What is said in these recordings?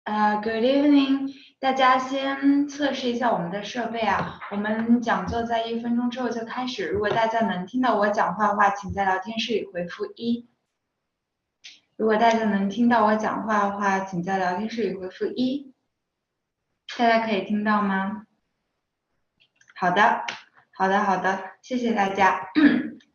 Good evening，大家先测试一下我们的设备啊。我们讲座在1分钟之后就开始。如果大家能听到我讲话的话，请在聊天室里回复1。如果大家能听到我讲话的话，请在聊天室里回复1。大家可以听到吗？好的，好的，谢谢大家。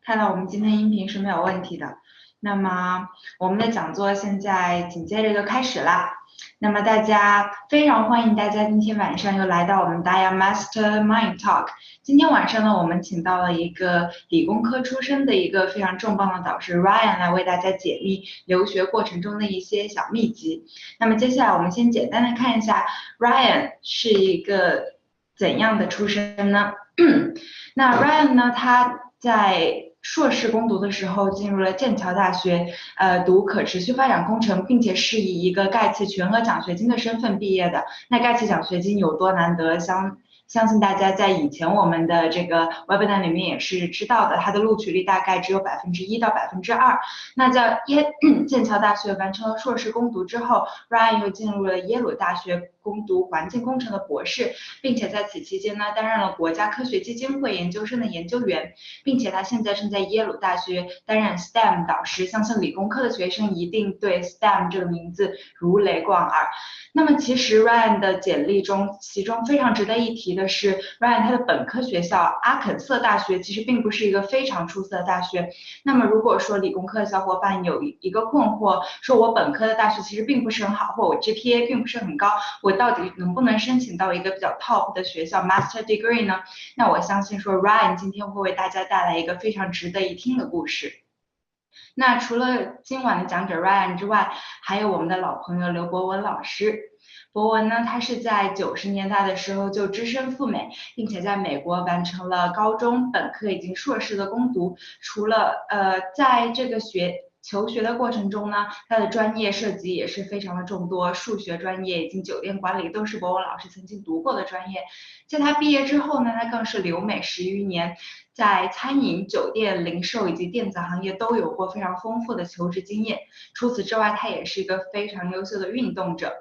看到我们今天音频是没有问题的。那么我们的讲座现在紧接着就开始啦。那么大家非常欢迎大家今天晚上又来到我们大家 MasterMind Talk。今天晚上呢，我们请到了一个理工科出身的一个非常重磅的导师 Ryan 来为大家解密留学过程中的一些小秘籍。那么接下来我们先简单的看一下 Ryan 是一个怎样的出身呢？那 Ryan 呢，他在硕士攻读的时候进入了剑桥大学，读可持续发展工程，并且是以一个盖茨全额奖学金的身份毕业的。那盖茨奖学金有多难得，相信大家在以前我们的这个 webinar 里面也是知道的，它的录取率大概只有1%到2%。那在剑桥大学完成了硕士攻读之后 ，Ryan 又进入了耶鲁大学攻读环境工程的博士，并且在此期间呢，担任了国家科学基金会研究生的研究员，并且他现在正在耶鲁大学担任 STEM 导师。相信理工科的学生一定对 STEM 这个名字如雷贯耳。那么其实 Ryan 的简历中，其中非常值得一提的是 ，Ryan 他的本科学校阿肯色大学其实并不是一个非常出色的大学。那么如果说理工科的小伙伴有一个困惑，说我本科的大学其实并不是很好，或我 GPA 并不是很高，我到底能不能申请到一个比较 top 的学校 Master Degree 呢？那我相信说 Ryan 今天会为大家带来一个非常值得一听的故事。那除了今晚的讲者 Ryan 之外，还有我们的老朋友刘博文老师。博文呢，他是在90年代的时候就只身赴美，并且在美国完成了高中、本科以及硕士的攻读。除了在这个求学的过程中呢，他的专业涉及也是非常的众多，数学专业以及酒店管理都是博文老师曾经读过的专业。在他毕业之后呢，他更是留美10余年，在餐饮、酒店、零售以及电子行业都有过非常丰富的求职经验。除此之外，他也是一个非常优秀的运动者。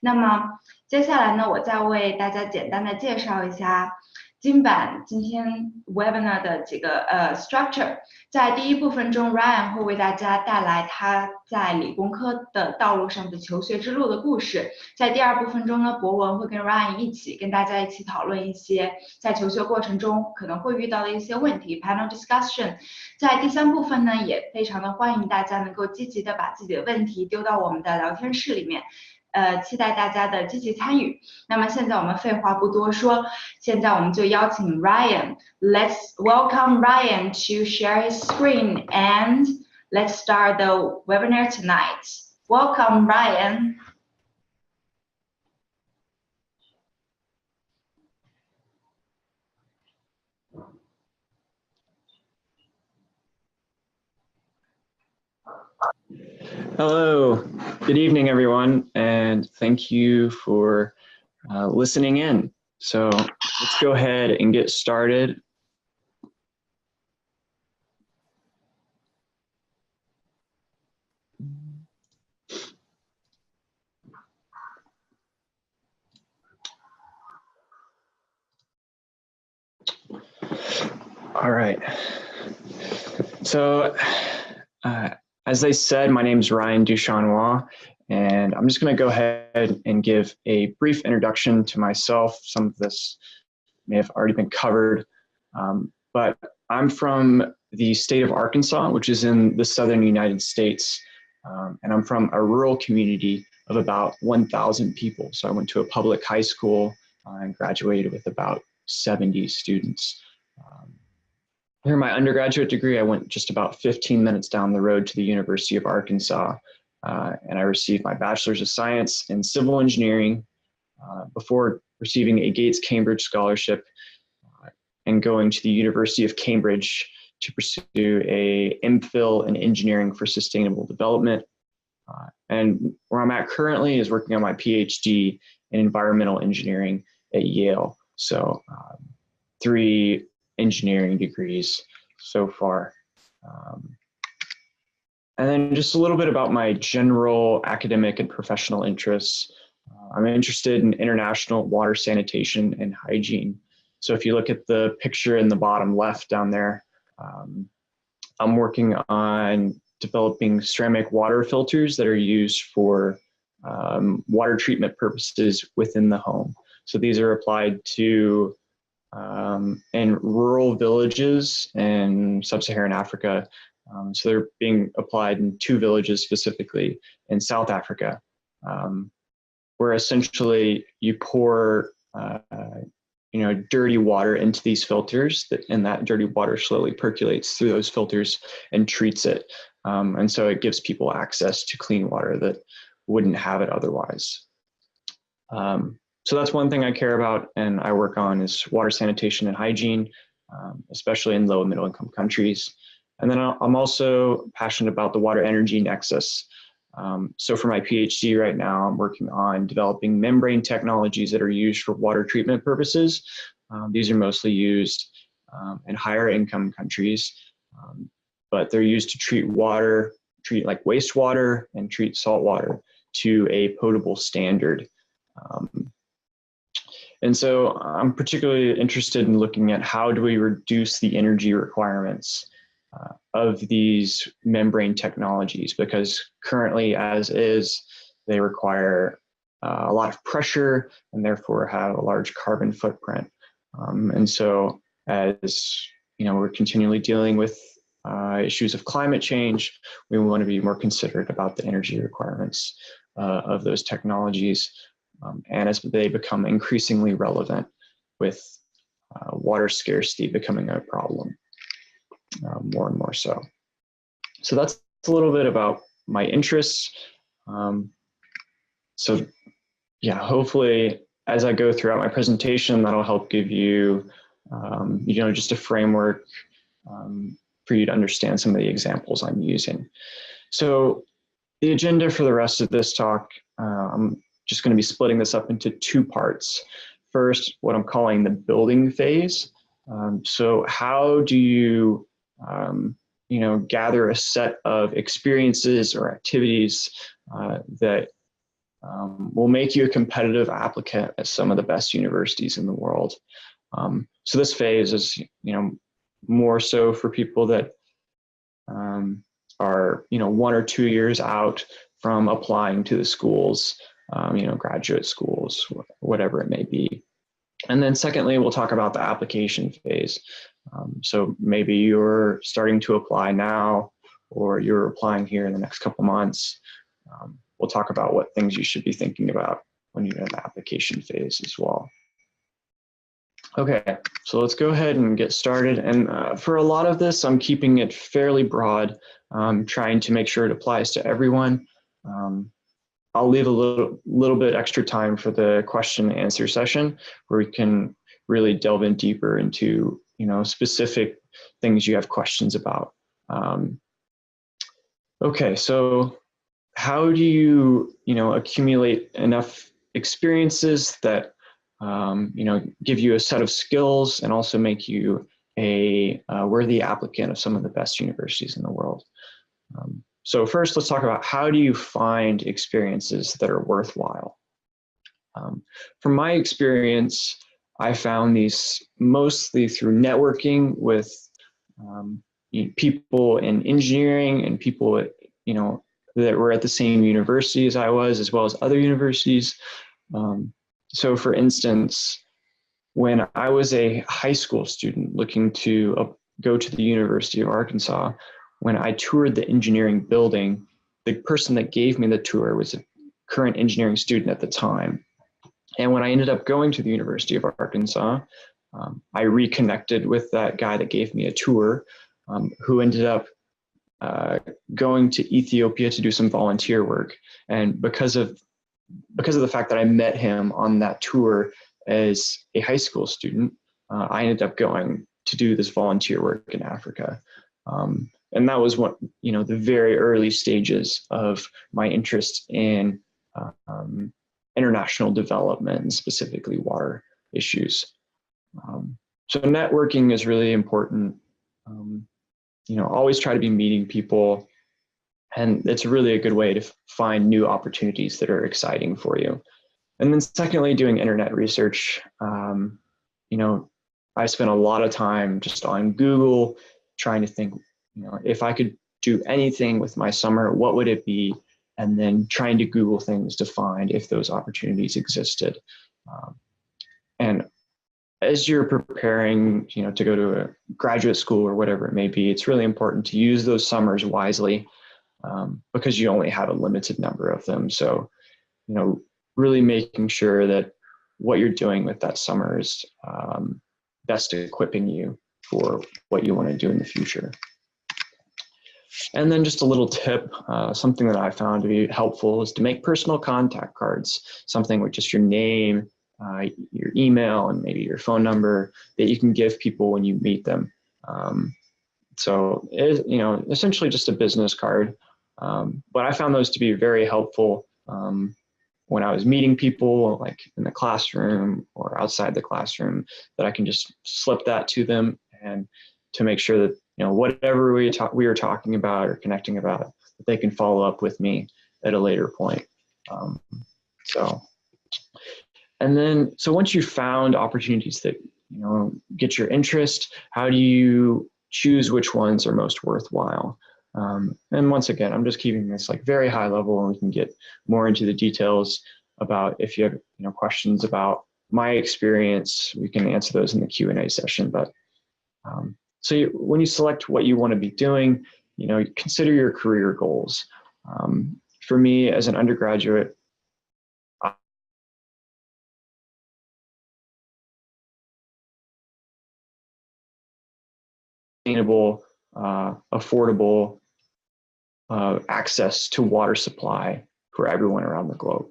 那么接下来呢，我再为大家简单的介绍一下今天 webinar 的几个structure。在第一部分中 ，Ryan 会为大家带来他在理工科的道路上的求学之路的故事。在第二部分中呢，博文会跟 Ryan 跟大家一起讨论一些在求学过程中可能会遇到的一些问题 ，panel discussion。在第三部分呢，也非常的欢迎大家能够积极的把自己的问题丢到我们的聊天室里面。期待大家的积极参与。那么现在我们废话不多说，现在我们就邀请 Ryan。Let's welcome Ryan to share his screen and let's start the webinar tonight. Welcome, Ryan. Hello, good evening, everyone, and thank you for listening in. So let's go ahead and get started. All right. So as I said, my name is Ryan DuChanois, and I'm just going to go ahead and give a brief introduction to myself. Some of this may have already been covered, but I'm from the state of Arkansas, which is in the southern United States, and I'm from a rural community of about 1,000 people. So I went to a public high school and graduated with about 70 students. For my undergraduate degree, I went just about 15 minutes down the road to the University of Arkansas, and I received my Bachelor's of Science in Civil Engineering before receiving a Gates Cambridge scholarship and going to the University of Cambridge to pursue a MPhil in Engineering for Sustainable Development. And where I'm at currently is working on my PhD in Environmental Engineering at Yale. So 3 engineering degrees so far. And then just a little bit about my general academic and professional interests. I'm interested in international water sanitation and hygiene. So if you look at the picture in the bottom left down there, I'm working on developing ceramic water filters that are used for water treatment purposes within the home. So these are applied to in rural villages in sub-Saharan Africa. So they're being applied in 2 villages specifically in South Africa, where essentially you pour dirty water into these filters, and that dirty water slowly percolates through those filters and treats it. And so it gives people access to clean water that wouldn't have it otherwise. So that's one thing I care about and I work on is water sanitation and hygiene, especially in low and middle income countries. And then I'm also passionate about the water energy nexus. So for my PhD right now, I'm working on developing membrane technologies that are used for water treatment purposes. These are mostly used in higher income countries, but they're used to treat water, treat like wastewater and treat salt water to a potable standard. And so I'm particularly interested in looking at how do we reduce the energy requirements of these membrane technologies, because currently as is, they require a lot of pressure and therefore have a large carbon footprint. And so as we're continually dealing with issues of climate change, we want to be more considerate about the energy requirements of those technologies. And as they become increasingly relevant with water scarcity becoming a problem more and more so. So that's a little bit about my interests. So yeah, hopefully as I go throughout my presentation, that'll help give you, just a framework for you to understand some of the examples I'm using. So the agenda for the rest of this talk, I'm just going to be splitting this up into 2 parts. First, what I'm calling the building phase. So how do you, gather a set of experiences or activities that will make you a competitive applicant at some of the best universities in the world. So this phase is, more so for people that are, 1 or 2 years out from applying to the schools, graduate schools, whatever it may be. And then secondly, we'll talk about the application phase. So maybe you're starting to apply now, or you're applying here in the next couple months. We'll talk about what things you should be thinking about when you're in the application phase as well. Okay, so let's go ahead and get started. And for a lot of this, I'm keeping it fairly broad, trying to make sure it applies to everyone. I'll leave a little bit extra time for the question and answer session where we can really delve in deeper into, specific things you have questions about. Okay, so how do you, accumulate enough experiences that, give you a set of skills and also make you a worthy applicant of some of the best universities in the world? So first, let's talk about how do you find experiences that are worthwhile? From my experience, I found these mostly through networking with people in engineering and people, that were at the same university as I was, as well as other universities. So for instance, when I was a high school student looking to go to the University of Arkansas, when I toured the engineering building, the person that gave me the tour was a current engineering student at the time. And when I ended up going to the University of Arkansas, I reconnected with that guy that gave me a tour, who ended up going to Ethiopia to do some volunteer work. And because of the fact that I met him on that tour as a high school student, I ended up going to do this volunteer work in Africa. And that was the very early stages of my interest in international development and specifically water issues. So networking is really important. Always try to be meeting people, and it's really a good way to find new opportunities that are exciting for you. And then secondly, doing internet research. I spent a lot of time just on Google trying to think, if I could do anything with my summer, what would it be? And then trying to Google things to find if those opportunities existed. And as you're preparing, to go to a graduate school or whatever it may be, it's really important to use those summers wisely, because you only have a limited number of them. So, really making sure that what you're doing with that summer is best equipping you for what you want to do in the future. And then just a little tip, something that I found to be helpful is to make personal contact cards, something with just your name, your email, and maybe your phone number that you can give people when you meet them. So essentially just a business card. But I found those to be very helpful when I was meeting people, like in the classroom or outside the classroom, that I can just slip that to them, and to make sure that, whatever we were talking about or connecting about, that they can follow up with me at a later point. So once you've found opportunities that, get your interest, how do you choose which ones are most worthwhile? And once again, I'm just keeping this like very high level, and we can get more into the details about, if you have, questions about my experience, we can answer those in the Q&A session. But when you select what you want to be doing, consider your career goals. For me, as an undergraduate, sustainable, affordable access to water supply for everyone around the globe.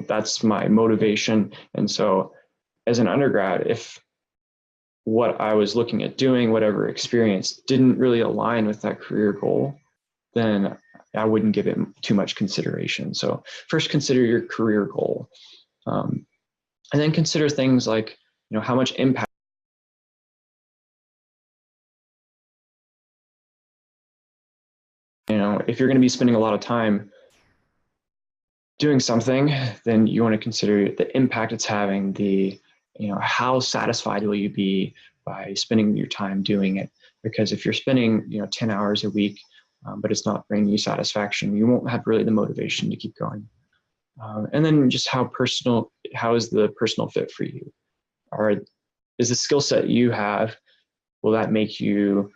That's my motivation. And so as an undergrad, if what I was looking at doing, whatever experience, didn't really align with that career goal, then I wouldn't give it too much consideration. So first, consider your career goal. And then consider things like, how much impact. If you're going to be spending a lot of time doing something, then you want to consider the impact it's having, how satisfied will you be by spending your time doing it? Because if you're spending 10 hours a week, but it's not bringing you satisfaction, you won't have really the motivation to keep going. And then just how is the personal fit for you? Is the skill set you have, will that make you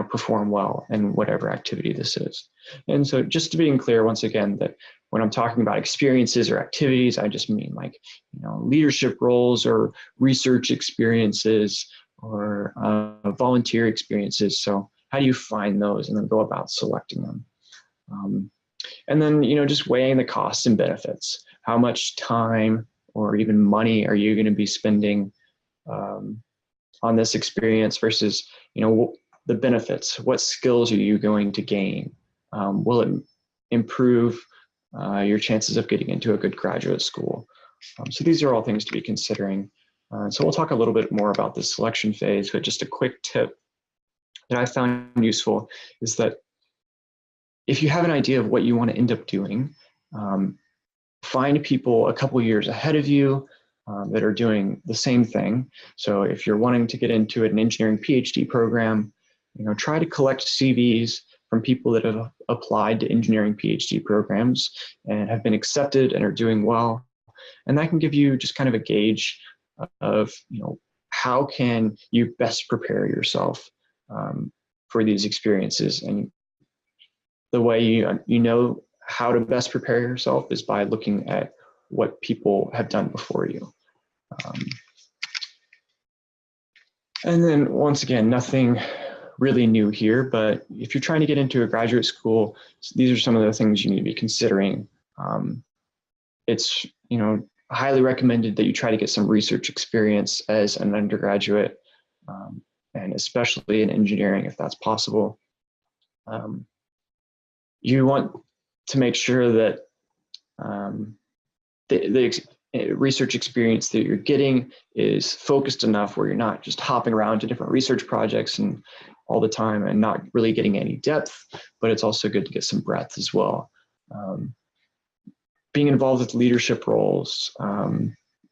perform well in whatever activity this is? And so just to being clear, once again, that when I'm talking about experiences or activities, I just mean like, leadership roles or research experiences or volunteer experiences. So how do you find those and then go about selecting them? And then, just weighing the costs and benefits. How much time or even money are you going to be spending on this experience versus, the benefits? What skills are you going to gain? Will it improve your chances of getting into a good graduate school? So these are all things to be considering. So we'll talk a little bit more about the selection phase, but just a quick tip that I found useful is that if you have an idea of what you want to end up doing, find people a couple years ahead of you that are doing the same thing. So if you're wanting to get into an engineering PhD program, try to collect CVs from people that have applied to engineering PhD programs and have been accepted and are doing well. And that can give you just kind of a gauge of, how can you best prepare yourself for these experiences. And the way you know how to best prepare yourself is by looking at what people have done before you. And then once again, nothing really new here, but if you're trying to get into a graduate school, these are some of the things you need to be considering. It's highly recommended that you try to get some research experience as an undergraduate, and especially in engineering if that's possible. You want to make sure that the research experience that you're getting is focused enough where you're not just hopping around to different research projects and all the time and not really getting any depth, but it's also good to get some breadth as well. being involved with leadership roles.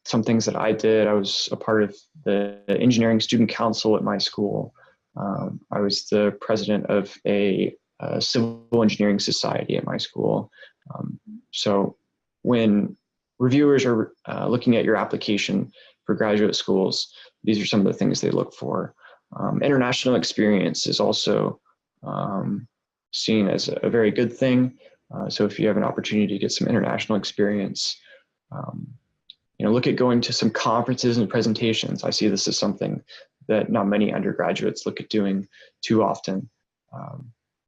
Some things that I did, I was a part of the engineering student council at my school. I was the president of a civil engineering society at my school. So when reviewers are looking at your application for graduate schools, these are some of the things they look for. International experience is also seen as a very good thing. So if you have an opportunity to get some international experience, look at going to some conferences and presentations. I see this as something that not many undergraduates look at doing too often.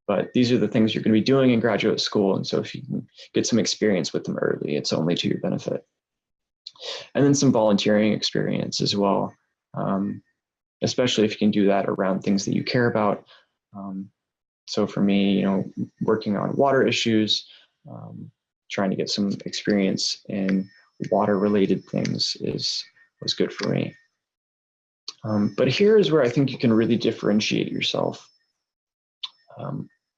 But these are the things you're going to be doing in graduate school. And so if you can get some experience with them early, it's only to your benefit. And then some volunteering experience as well, especially if you can do that around things that you care about. So for me, working on water issues, trying to get some experience in water-related things was good for me. But here is where I think you can really differentiate yourself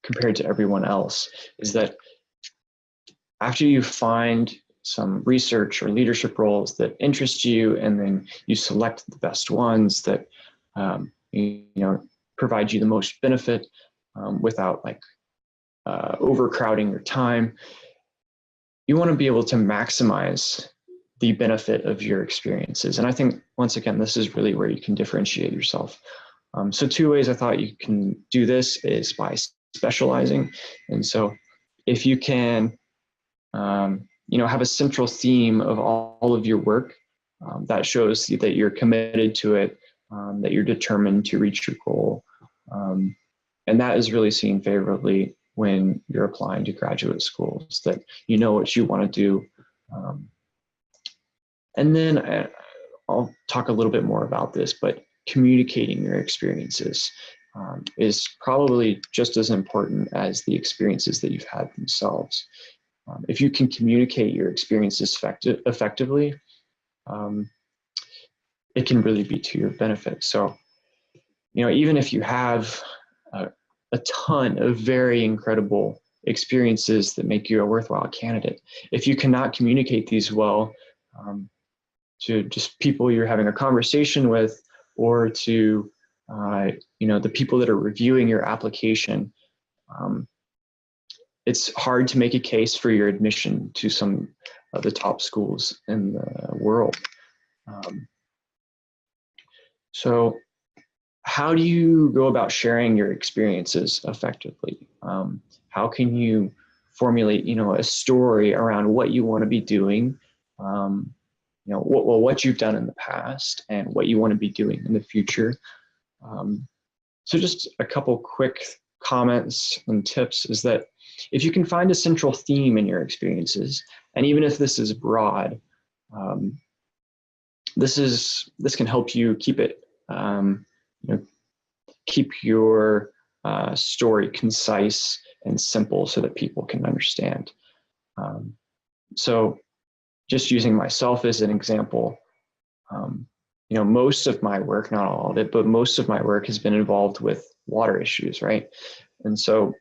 compared to everyone else, is that after you find some research or leadership roles that interest you, and then you select the best ones that provide you the most benefit without overcrowding your time, you want to be able to maximize the benefit of your experiences. And I think, once again, this is really where you can differentiate yourself. So 2 ways I thought you can do this is by specializing. And so if you can, have a central theme of all of your work, that shows that you're committed to it, that you're determined to reach your goal. And that is really seen favorably when you're applying to graduate schools, that you know what you want to do. And then I'll talk a little bit more about this, but communicating your experiences is probably just as important as the experiences that you've had themselves. If you can communicate your experiences effectively, it can really be to your benefit. So, even if you have a ton of very incredible experiences that make you a worthwhile candidate, if you cannot communicate these well to just people you're having a conversation with, or to the people that are reviewing your application, it's hard to make a case for your admission to some of the top schools in the world. So how do you go about sharing your experiences effectively? How can you formulate, a story around what you want to be doing, what you've done in the past and what you want to be doing in the future? So just a couple quick comments and tips is that if you can find a central theme in your experiences, and even if this is broad, this can help you keep it, keep your story concise and simple so that people can understand. So just using myself as an example, most of my work, not all of it, but most of my work has been involved with water issues, right? And so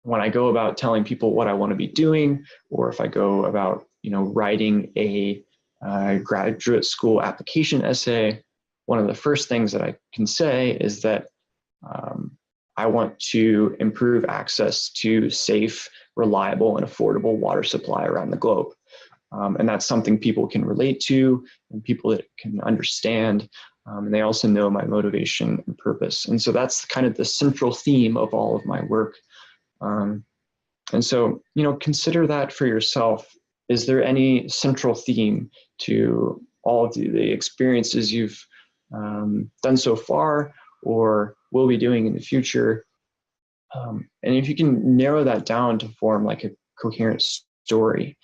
when I go about telling people what I want to be doing, or if I go about, writing a graduate school application essay, one of the first things that I can say is that I want to improve access to safe, reliable, and affordable water supply around the globe. And that's something people can relate to and people that can understand. And they also know my motivation and purpose. And so that's kind of the central theme of all of my work. And so, consider that for yourself. Is there any central theme to all of the experiences you've done so far or will be doing in the future? And if you can narrow that down to form like a coherent story,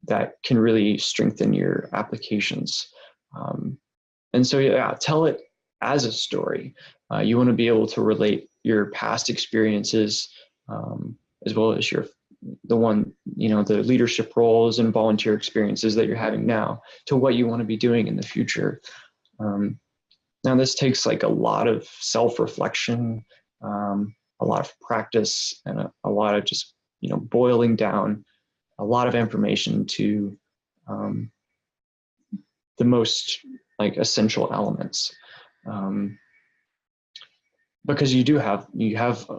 that can really strengthen your applications. And so, yeah, tell it as a story. You want to be able to relate your past experiences as well as the leadership roles and volunteer experiences that you're having now to what you want to be doing in the future. Now, this takes like a lot of self-reflection, a lot of practice, and a lot of just, boiling down a lot of information to the most essential elements, because you have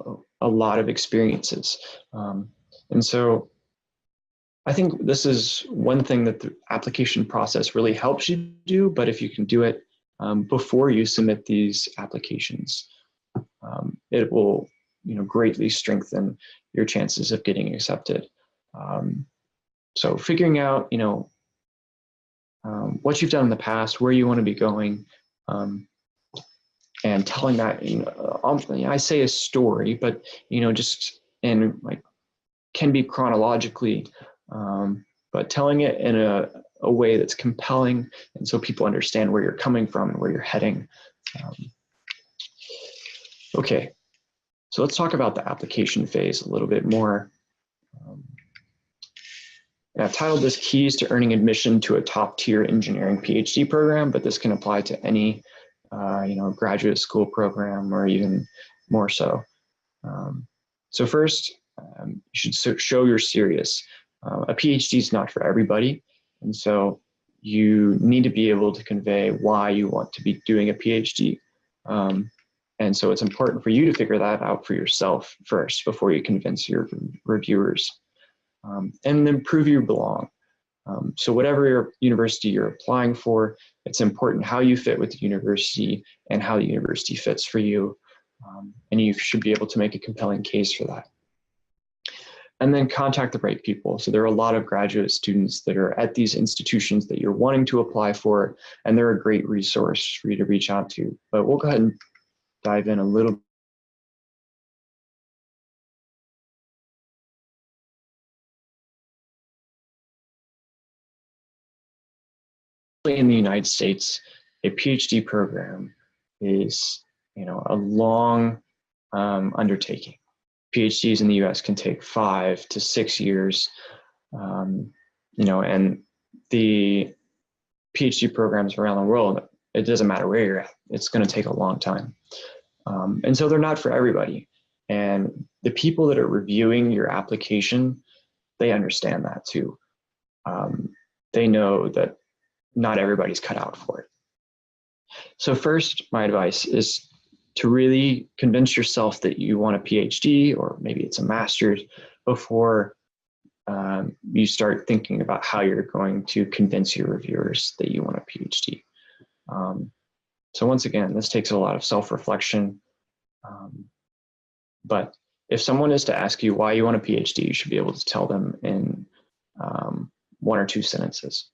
a lot of experiences, and so I think this is one thing that the application process really helps you do. But if you can do it before you submit these applications, it will greatly strengthen your chances of getting accepted. So figuring out what you've done in the past, where you want to be going, and telling that, I say a story, but just in can be chronologically, but telling it in a way that's compelling, and so people understand where you're coming from and where you're heading. Okay, so let's talk about the application phase a little bit more. I've titled this Keys to Earning Admission to a Top-Tier Engineering PhD Program, but this can apply to any graduate school program, or even more so. So first, you should show you're serious. A PhD is not for everybody, and so you need to be able to convey why you want to be doing a PhD. And so it's important for you to figure that out for yourself first before you convince your reviewers. And then prove you belong. So whatever university you're applying for, it's important how you fit with the university and how the university fits for you. And you should be able to make a compelling case for that. And then contact the right people. So there are a lot of graduate students that are at these institutions that you're wanting to apply for, and they're a great resource for you to reach out to. But we'll go ahead and dive in a little. In the United States, a PhD program is, a long undertaking. PhDs in the U.S. can take 5 to 6 years, and the PhD programs around the world, it doesn't matter where you're at, it's going to take a long time. And so they're not for everybody. And the people that are reviewing your application, they understand that too. They know that not everybody's cut out for it. So first, my advice is to really convince yourself that you want a PhD, or maybe it's a master's, before you start thinking about how you're going to convince your reviewers that you want a PhD. So once again, this takes a lot of self-reflection. But if someone is to ask you why you want a PhD, you should be able to tell them in 1 or 2 sentences.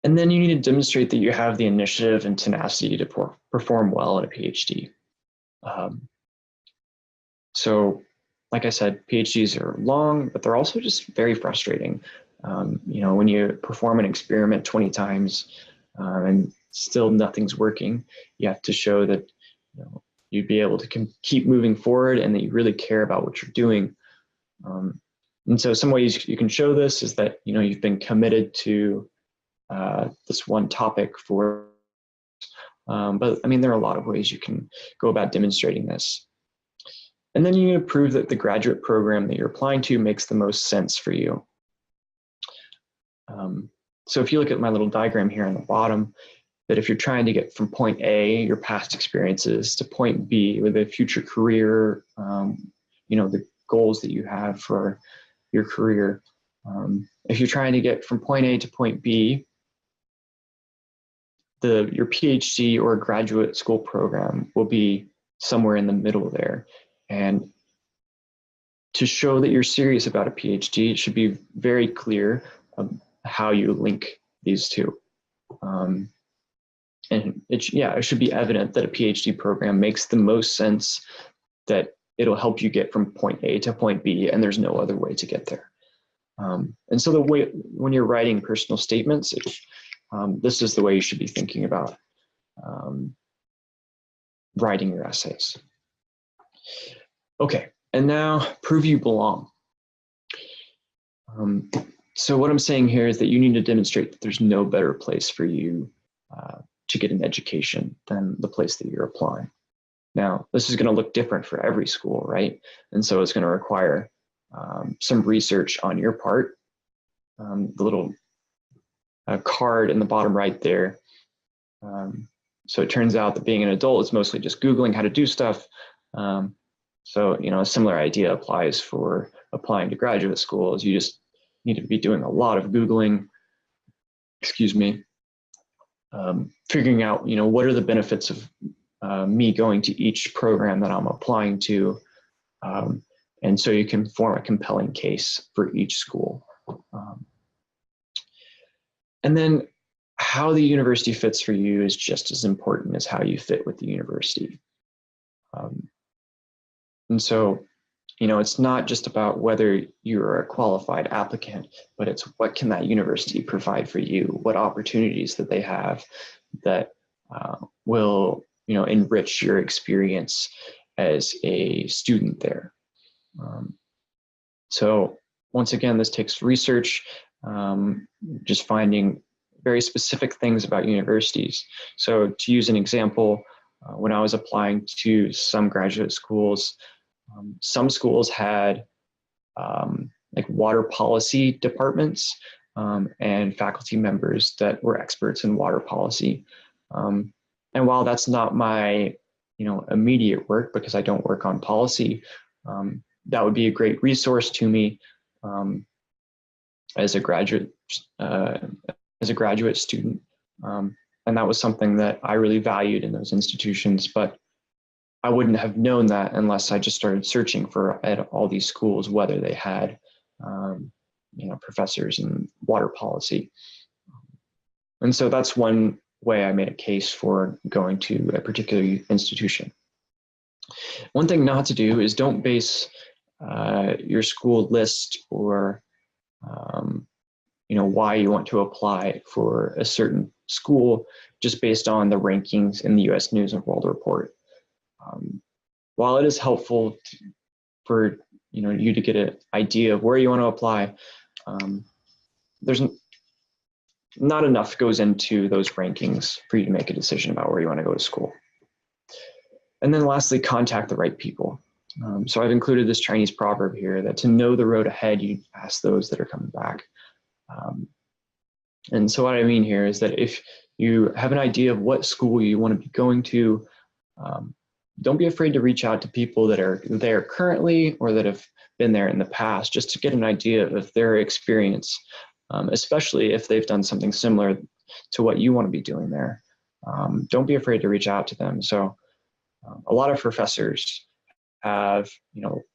And then you need to demonstrate that you have the initiative and tenacity to perform well at a PhD. So, like I said, PhDs are long, but they're also just very frustrating. When you perform an experiment 20 times and still nothing's working, you have to show that you'd be able to keep moving forward and that you really care about what you're doing. And so some ways you can show this is that you've been committed to this one topic for, but I mean, there are a lot of ways you can go about demonstrating this. And then you need to prove that the graduate program that you're applying to makes the most sense for you. So if you look at my little diagram here on the bottom, that if you're trying to get from point A, your past experiences, to point B with a future career, the goals that you have for your career, if you're trying to get from point A to point B, your PhD or graduate school program will be somewhere in the middle there. And to show that you're serious about a PhD, it should be very clear how you link these two. And it should be evident that a PhD program makes the most sense, that it'll help you get from point A to point B, and there's no other way to get there. And so when you're writing personal statements, this is the way you should be thinking about writing your essays. Okay, and now prove you belong. So what I'm saying here is that you need to demonstrate that there's no better place for you to get an education than the place that you're applying. Now, this is going to look different for every school, right? And so it's going to require some research on your part. The little card in the bottom right there. So it turns out that being an adult is mostly just Googling how to do stuff. So, a similar idea applies for applying to graduate schools. You just need to be doing a lot of Googling, figuring out, what are the benefits of me going to each program that I'm applying to. And so you can form a compelling case for each school. And then how the university fits for you is just as important as how you fit with the university. And so, it's not just about whether you're a qualified applicant, but it's what can that university provide for you? What opportunities that they have that will, enrich your experience as a student there. So once again, this takes research, just finding very specific things about universities. So to use an example, when I was applying to some graduate schools, some schools had like water policy departments and faculty members that were experts in water policy. And while that's not my, immediate work because I don't work on policy, that would be a great resource to me as a graduate student. And that was something that I really valued in those institutions, but I wouldn't have known that unless I just started searching at all these schools, whether they had, professors in water policy. And so that's one way I made a case for going to a particular institution. One thing not to do is don't base your school list or, why you want to apply for a certain school just based on the rankings in the U.S. News and World Report. While it is helpful for you to get an idea of where you want to apply, there's not enough goes into those rankings for you to make a decision about where you want to go to school. And then lastly, contact the right people. So I've included this Chinese proverb here that to know the road ahead, you ask those that are coming back. And so what I mean here is that if you have an idea of what school you want to be going to, don't be afraid to reach out to people that are there currently or that have been there in the past, just to get an idea of their experience, especially if they've done something similar to what you want to be doing there. Don't be afraid to reach out to them. So a lot of professors have,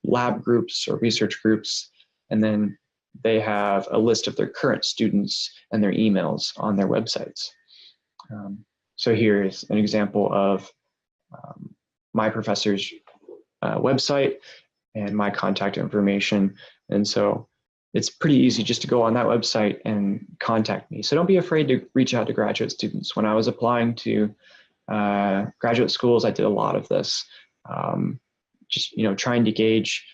lab groups or research groups, and then they have a list of their current students and their emails on their websites. So here's an example of my professor's website and my contact information. And so it's pretty easy just to go on that website and contact me. So don't be afraid to reach out to graduate students. When I was applying to graduate schools, I did a lot of this. Just trying to gauge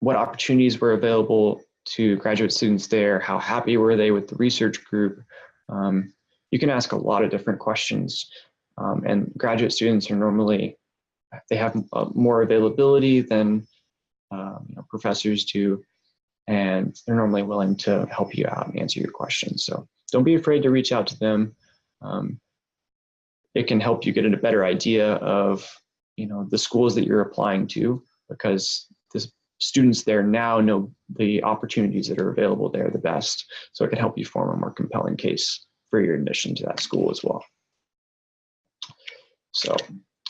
what opportunities were available to graduate students there, how happy were they with the research group. You can ask a lot of different questions, and graduate students are normally, they have more availability than professors do, and they're normally willing to help you out and answer your questions. So don't be afraid to reach out to them. It can help you get a better idea of the schools that you're applying to, because the students there now know the opportunities that are available there the best. So it can help you form a more compelling case for your admission to that school as well. So,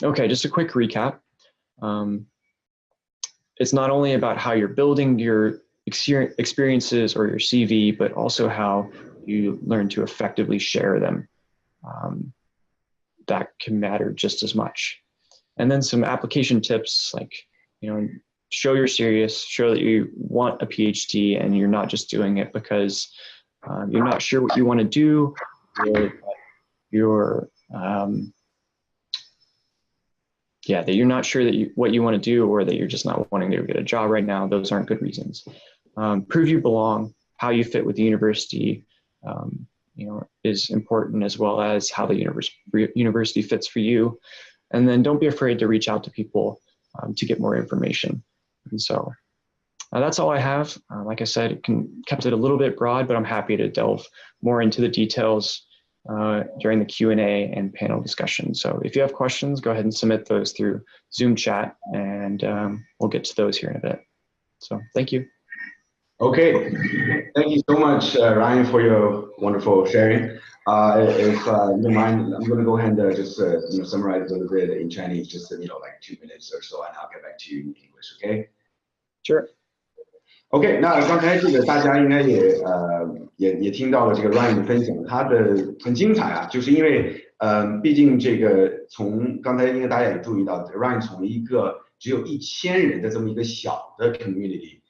okay, just a quick recap. It's not only about how you're building your experiences or your CV, but also how you learn to effectively share them. That can matter just as much. And then some application tips, like, show you're serious, show that you want a PhD and you're not just doing it because you're not sure what you want to do, or that you're not sure that what you want to do, or that you're just not wanting to get a job right now. Those aren't good reasons. Prove you belong, how you fit with the university, is important, as well as how the university fits for you. And then don't be afraid to reach out to people to get more information. And so that's all I have. Like I said, kept it a little bit broad, but I'm happy to delve more into the details during the Q&A and panel discussion. So if you have questions, go ahead and submit those through Zoom chat, and we'll get to those here in a bit. So thank you. Okay, thank you so much, Ryan, for your wonderful sharing. If you don't mind, I'm going to go ahead and just summarize a little bit in Chinese, just like 2 minutes or so, and I'll get back to you in English. Okay? Sure. OK， 那刚才这个大家应该也听到了这个 Ryan 的分享，他的很精彩啊，就是因为毕竟这个从刚才应该大家也注意到 ，Ryan 从一个只有1000人的这么一个小的 community，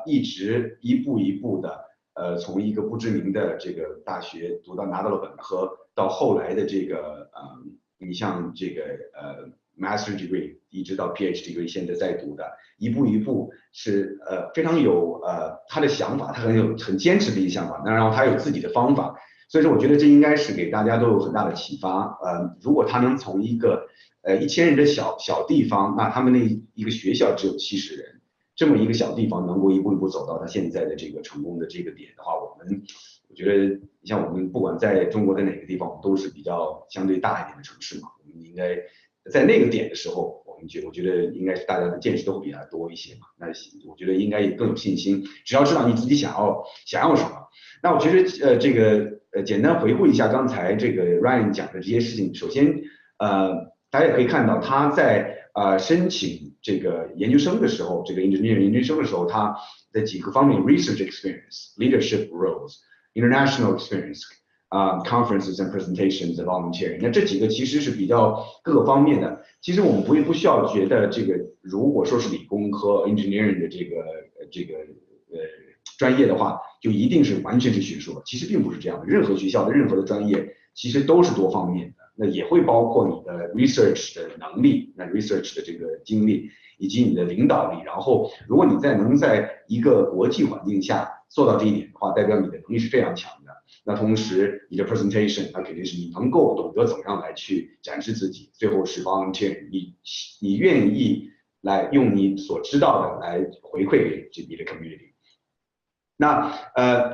一直一步一步的从一个不知名的这个大学拿到了本科，到后来的这个你像这个Master degree 一直到 PhD degree 现在在读的，一步一步是非常有他的想法，他很坚持的一个想法，然后他有自己的方法，所以说我觉得这应该是给大家都有很大的启发。如果他能从一个1000人的小地方，那他们那一个学校只有70人，这么一个小地方能够一步一步走到他现在的这个成功的这个点的话，我觉得像我们不管在中国的哪个地方，我们都是比较相对大一点的城市嘛，我们应该在那个点的时候，我觉得应该是大家的见识都会比他多一些嘛。那我觉得应该也更有信心，只要知道你自己想要什么。那我觉得这个简单回顾一下刚才这个 Ryan 讲的这些事情。首先大家也可以看到他在申请这个研究生的时候，这个 engineering 研究生的时候，他的几个方面 research experience、leadership roles、international experience。conferences and presentations and volunteering， 那这几个其实是比较各个方面的。其实我们不需要觉得这个，如果说是理工科 engineering 的这个专业的话，就一定是完全是学硕。其实并不是这样的，任何学校的任何的专业其实都是多方面的，那也会包括你的 research 的能力，那 research 的这个经历，以及你的领导力。然后，如果你能在一个国际环境下做到这一点的话，代表你的能力是非常强的。那同时，你的 presentation， 那肯定是你能够懂得怎么样来去展示自己。最后是 volunteer， 你愿意来用你所知道的来回馈给你的 community。那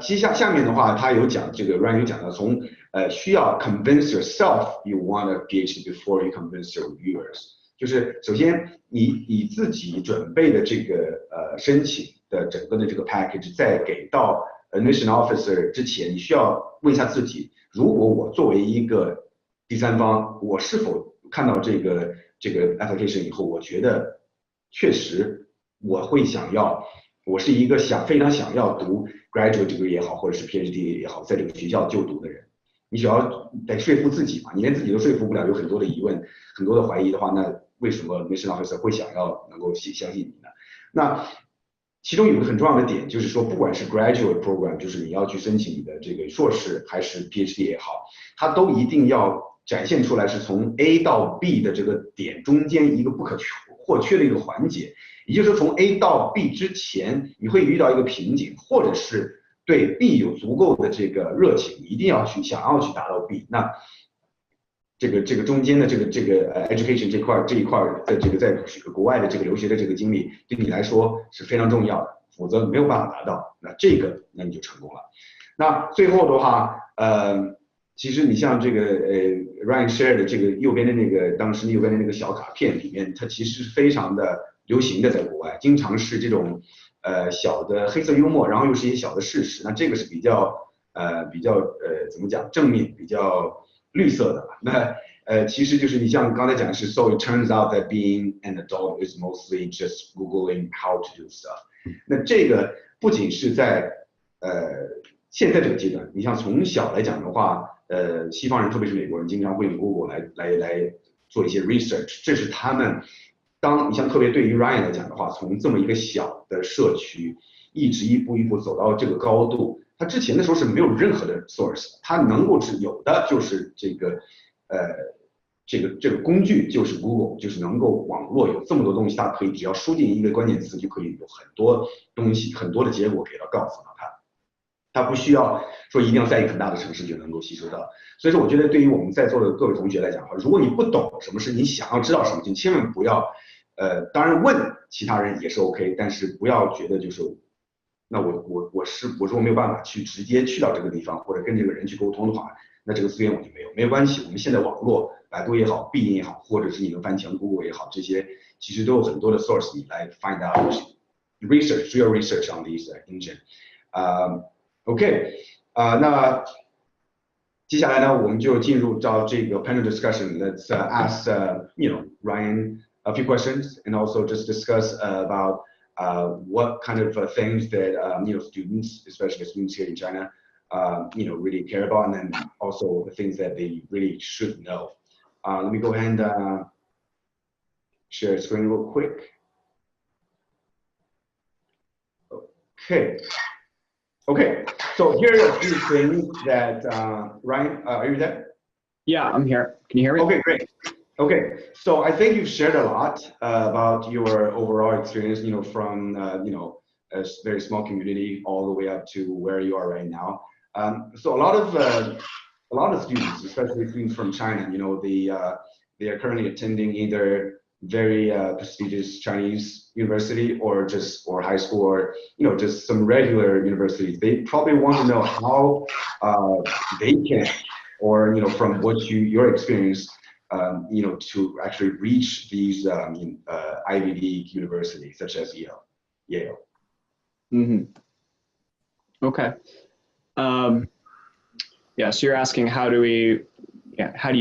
下面的话，他有讲这个 Ryan 有讲到从需要 convince yourself you want a PhD before you convince your viewers， 就是首先你自己准备的这个申请的整个的这个 package， 在给到admission officer 之前，你需要问一下自己，如果我作为一个第三方，我是否看到这个 application 以后，我觉得确实我会想要，我是一个非常想要读 graduate degree 也好，或者是 PhD 也好，在这个学校就读的人，你只要得说服自己嘛，你连自己都说服不了，有很多的疑问，很多的怀疑的话，那为什么 admission officer 会想要能够相信你呢？那其中有一个很重要的点，就是说，不管是 graduate program， 就是你要去申请你的这个硕士，还是 PhD 也好，它都一定要展现出来是从 A 到 B 的这个点中间一个不可或缺的一个环节。也就是说，从 A 到 B 之前，你会遇到一个瓶颈，或者是对 B 有足够的这个热情，一定要想要去达到 B。那这个中间的这个education 这一块的这个在国外的这个留学的这个经历，对你来说是非常重要的，否则没有办法达到。那你就成功了。那最后的话，其实你像这个Ryan share 的这个当时右边的那个小卡片里面，它其实是非常的流行的，在国外经常是这种小的黑色幽默，然后又是一些小的事实。那这个是比较怎么讲，正面比较绿色的。那其实就是你像刚才讲的是 ，so it turns out that being an adult is mostly just googling how to do stuff。那这个不仅是在现在这个阶段，你像从小来讲的话，西方人特别是美国人经常会用 Google 来做一些 research， 这是他们你像特别对于 Ryan 来讲的话，从这么一个小的社区一直一步一步走到这个高度。他之前的时候是没有任何的 source， 他能够有的就是这个工具就是 Google， 就是能够网络有这么多东西，他可以只要输进一个关键词就可以有很多东西，很多的结果给告诉到他不需要说一定要在一个很大的城市就能够吸收到。所以说，我觉得对于我们在座的各位同学来讲，如果你不懂什么是你想要知道什么，就千万不要当然问其他人也是 OK， 但是不要觉得就是那我说没有办法去直接去到这个地方或者跟这个人去沟通的话，那这个资源我就没有关系。我们现在网络，百度也好，必应也好，或者是你能翻墙 Google 也好，这些其实都有很多的 source 你来 find out research real research on these engine。OK， 那接下来呢，我们就进入到这个 panel discussion. Let's ask Ryan a few questions and also just discuss about what kind of things that students, especially students here in China, really care about, and then also the things that they really should know. Let me go ahead and share the screen real quick. Okay, so here are a few things that Ryan, are you there? Yeah, I'm here. Can you hear me? Okay, great. Okay, so I think you've shared a lot about your overall experience, from a very small community all the way up to where you are right now. So a lot of students, especially students from China, they are currently attending either very prestigious Chinese university or high school or just some regular universities. They probably want to know how they can, or from what your experience, to actually reach these Ivy League universities such as Yale. Mm-hmm. Okay. Yeah. So you're asking how do you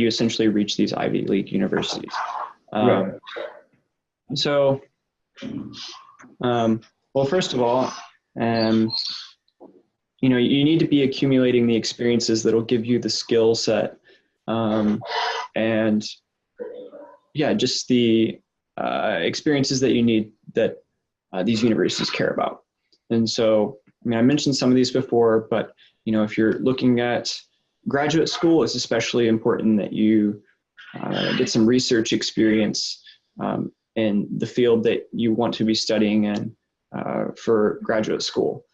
essentially reach these Ivy League universities? Right. So, well, first of all, you need to be accumulating the experiences that'll give you the skill set, and just the experiences that you need that these universities care about. And so, I mentioned some of these before, but if you're looking at graduate school, it's especially important that you get some research experience in the field that you want to be studying in for graduate school.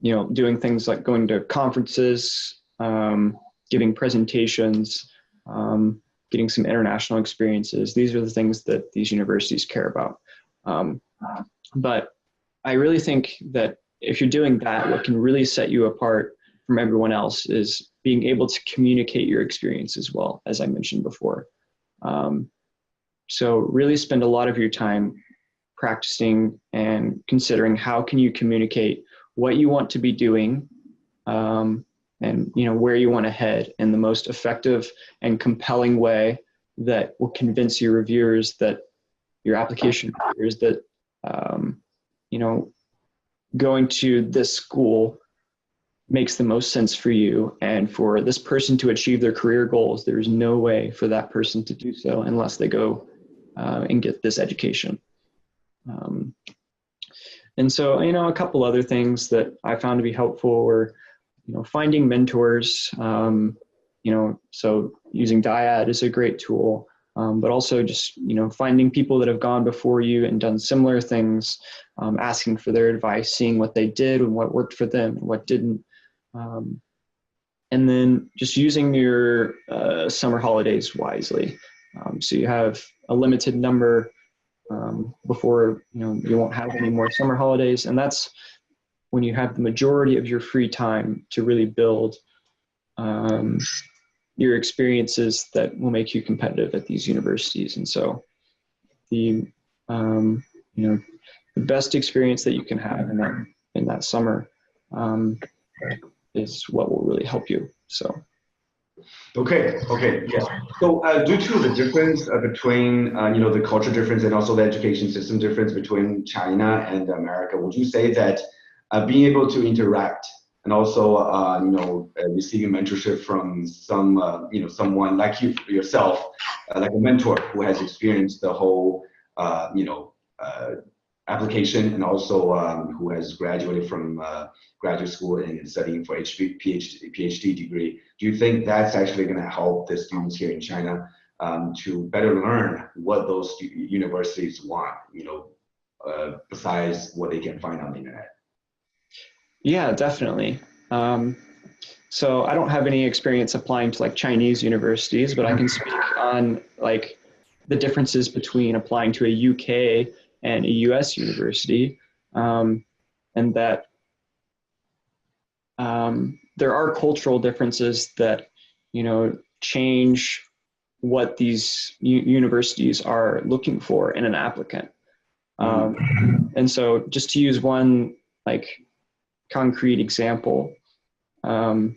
Doing things like going to conferences, giving presentations, getting some international experiences. These are the things that these universities care about. But I really think that if you're doing that, what can really set you apart from everyone else is being able to communicate your experience as well, as I mentioned before. So really spend a lot of your time practicing and considering how can you communicate what you want to be doing, and where you want to head in the most effective and compelling way that will convince your reviewers, that your application reviewers, that going to this school makes the most sense for you, and for this person to achieve their career goals, there's no way for that person to do so unless they go and get this education. And so, a couple other things that I found to be helpful were, finding mentors. So using Dyad is a great tool, but also just, finding people that have gone before you and done similar things, asking for their advice, seeing what they did and what worked for them and what didn't. And then just using your summer holidays wisely. So you have a limited number before you won't have any more summer holidays, and that's when you have the majority of your free time to really build your experiences that will make you competitive at these universities. And so the best experience that you can have in that summer is what will really help you. So. Okay, yeah. So due to the difference between, the culture difference and also the education system difference between China and America, would you say that being able to interact and also, receiving mentorship from someone like yourself, like a mentor who has experienced the whole, application, and also who has graduated from graduate school and studying for PhD degree, do you think that's actually going to help the students here in China to better learn what those universities want, besides what they can find on the internet? Yeah, definitely. So I don't have any experience applying to Chinese universities, but I can speak on the differences between applying to a UK and a US university, and that there are cultural differences that, you know, change what these universities are looking for in an applicant. And so just to use one like concrete example, the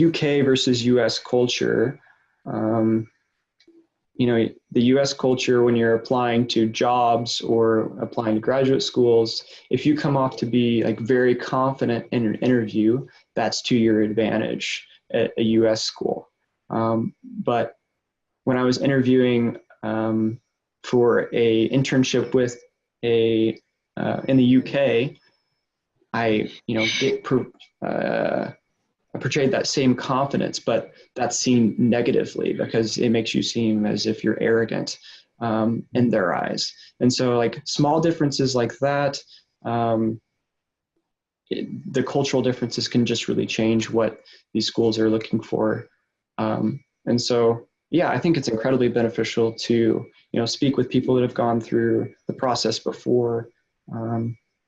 UK versus US culture, you know, the US culture, when you're applying to jobs or applying to graduate schools, if you come off to be like very confident in an interview, that's to your advantage at a US school. But when I was interviewing for a internship with a in the UK, I, you know, I portrayed that same confidence, but that's seen negatively because it makes you seem as if you're arrogant in their eyes. And so like small differences like that, the cultural differences can just really change what these schools are looking for. And so, yeah, I think it's incredibly beneficial to, you know, speak with people that have gone through the process before,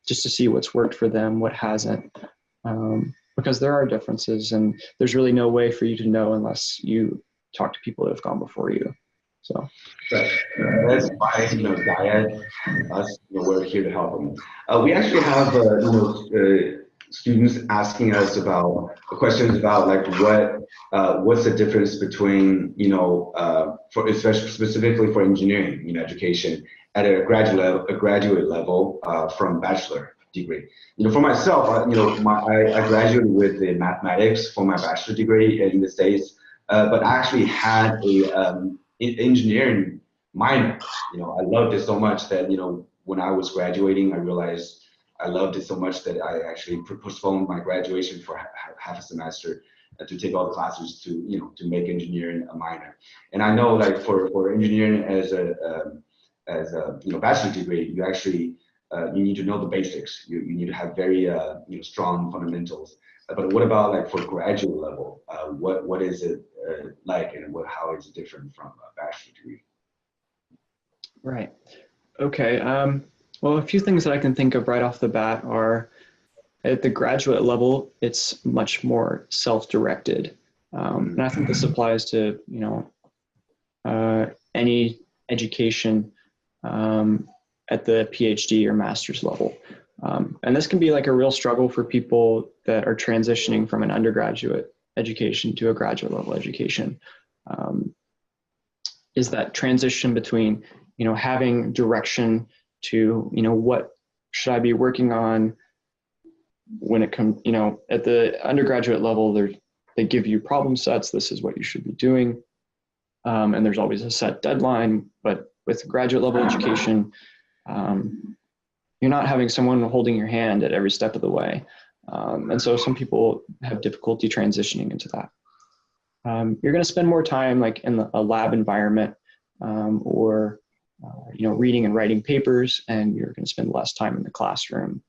just to see what's worked for them, what hasn't. Because there are differences, and there's really no way for you to know unless you talk to people that have gone before you. So right. That's why, you know, Diane, us, you know, we're here to help them. We actually have, you know, students asking us about questions about like what's the difference between, you know, for especially specifically for engineering, you know, education at a graduate level from bachelor degree. You know, for myself, you know, I graduated with the mathematics for my bachelor degree in the States, but I actually had a engineering minor. You know, I loved it so much that, you know, when I was graduating, I realized I loved it so much that I actually postponed my graduation for half a semester to take all the classes to, you know, to make engineering a minor. And I know, like for engineering as a you know, bachelor degree, you actually you need to know the basics. You need to have very you know, strong fundamentals. But what about like for graduate level? What is it like, and how is it different from a bachelor degree? right, okay. Well, a few things that I can think of right off the bat are at the graduate level, it's much more self-directed, and I think this applies to, you know, any education at the PhD or master's level. And this can be like a real struggle for people that are transitioning from an undergraduate education to a graduate level education, is that transition between, you know, having direction to, you know, what should I be working on when it comes, you know, at the undergraduate level, they give you problem sets. This is what you should be doing. And there's always a set deadline, but with graduate level education, you're not having someone holding your hand at every step of the way. And so some people have difficulty transitioning into that. You're going to spend more time like in a lab environment, or you know, reading and writing papers, and you're going to spend less time in the classroom.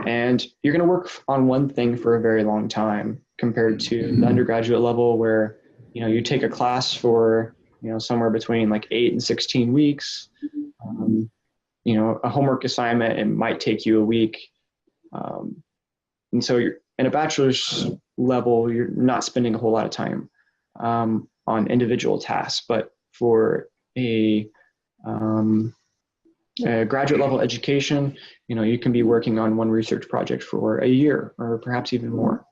And you're going to work on one thing for a very long time compared to the undergraduate level where, you know, you take a class for, you know, somewhere between like 8 and 16 weeks. You know, a homework assignment, it might take you a week. And so you're in a bachelor's level, you're not spending a whole lot of time on individual tasks, but for a graduate level education, you know, you can be working on one research project for a year or perhaps even more.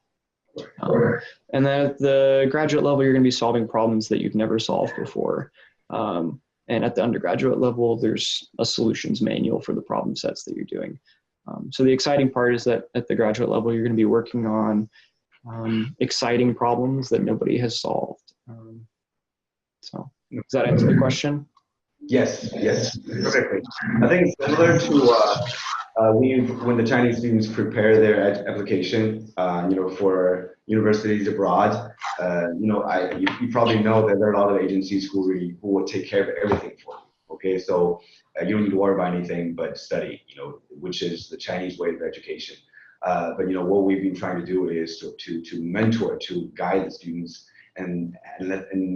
And then at the graduate level, you're going to be solving problems that you've never solved before. And at the undergraduate level, there's a solutions manual for the problem sets that you're doing. So the exciting part is that at the graduate level, you're going to be working on exciting problems that nobody has solved. So does that answer the question? Yes, yes, perfectly. I think similar to when the Chinese students prepare their application, you know, for universities abroad, you know, you probably know that there are a lot of agencies who will take care of everything for you. Okay, so you don't need to worry about anything but study, you know, which is the Chinese way of education. But you know, what we've been trying to do is to mentor, to guide the students and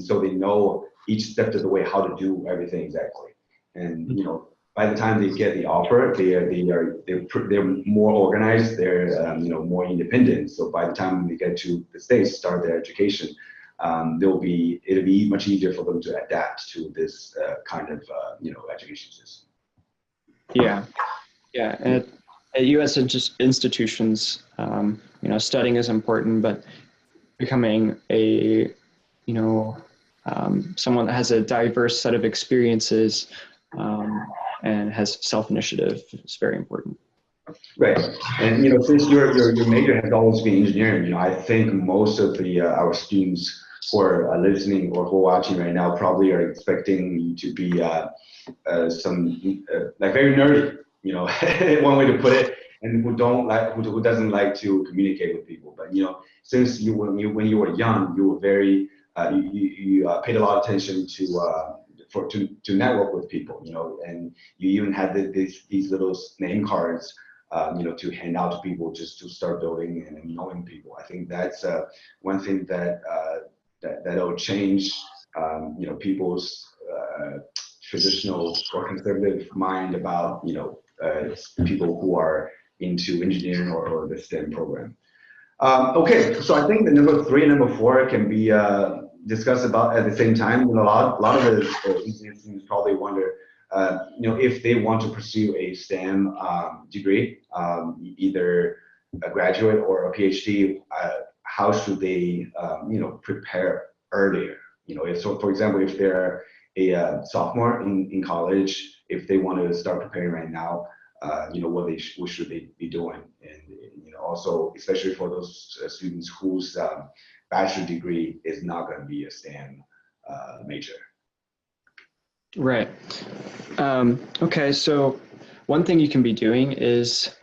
so they know each step of the way how to do everything exactly. And by the time they get the offer, they're more organized, they're more independent. So by the time they get to the States, start their education, it'll be much easier for them to adapt to this kind of education system. Yeah, at U.S. institutions, studying is important, but becoming a someone that has a diverse set of experiences and has self-initiative is very important. Right, and since your major has always been engineering, I think most of our students who are listening or who are watching right now probably are expecting you to be like very nerdy, one way to put it, and who doesn't like to communicate with people. But since when you were young, you were very you paid a lot of attention to network with people, and you even had these little name cards, to hand out to people just to start building and knowing people. I think that's one thing that'll change, people's traditional or conservative mind about, people who are into engineering or the STEM program. Okay, so I think the number 3 and number 4 can be discussed about at the same time. A lot of the engineering students probably wonder, if they want to pursue a STEM degree, either a graduate or a PhD, how should they, prepare earlier? So for example, if they're a sophomore in college, if they want to start preparing right now, what should they be doing? And also, especially for those students whose bachelor degree is not going to be a STEM major. Right. Okay, so one thing you can be doing is,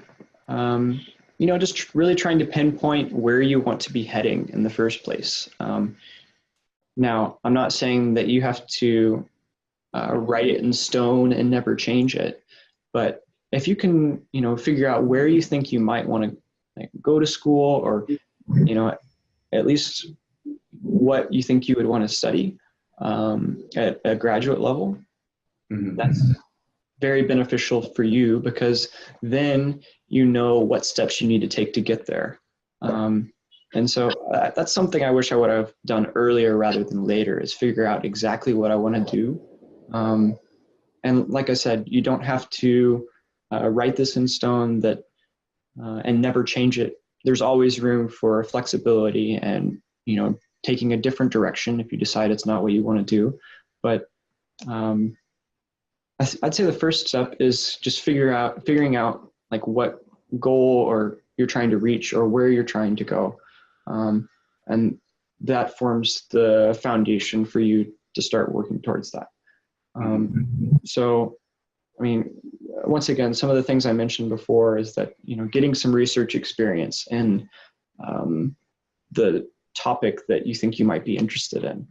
just really trying to pinpoint where you want to be heading in the first place. Now, I'm not saying that you have to write it in stone and never change it, but if you can, figure out where you think you might want to go to school, or, at least what you think you would want to study at a graduate level, that's very beneficial for you, because then you know what steps you need to take to get there. And so that's something I wish I would have done earlier rather than later, is figure out exactly what I want to do. And like I said, you don't have to write this in stone and never change it. There's always room for flexibility and, taking a different direction if you decide it's not what you want to do. But I'd say the first step is just figuring out like what goal or you're trying to reach or where you're trying to go. And that forms the foundation for you to start working towards that. So, once again, some of the things I mentioned before is that, getting some research experience in the topic that you think you might be interested in.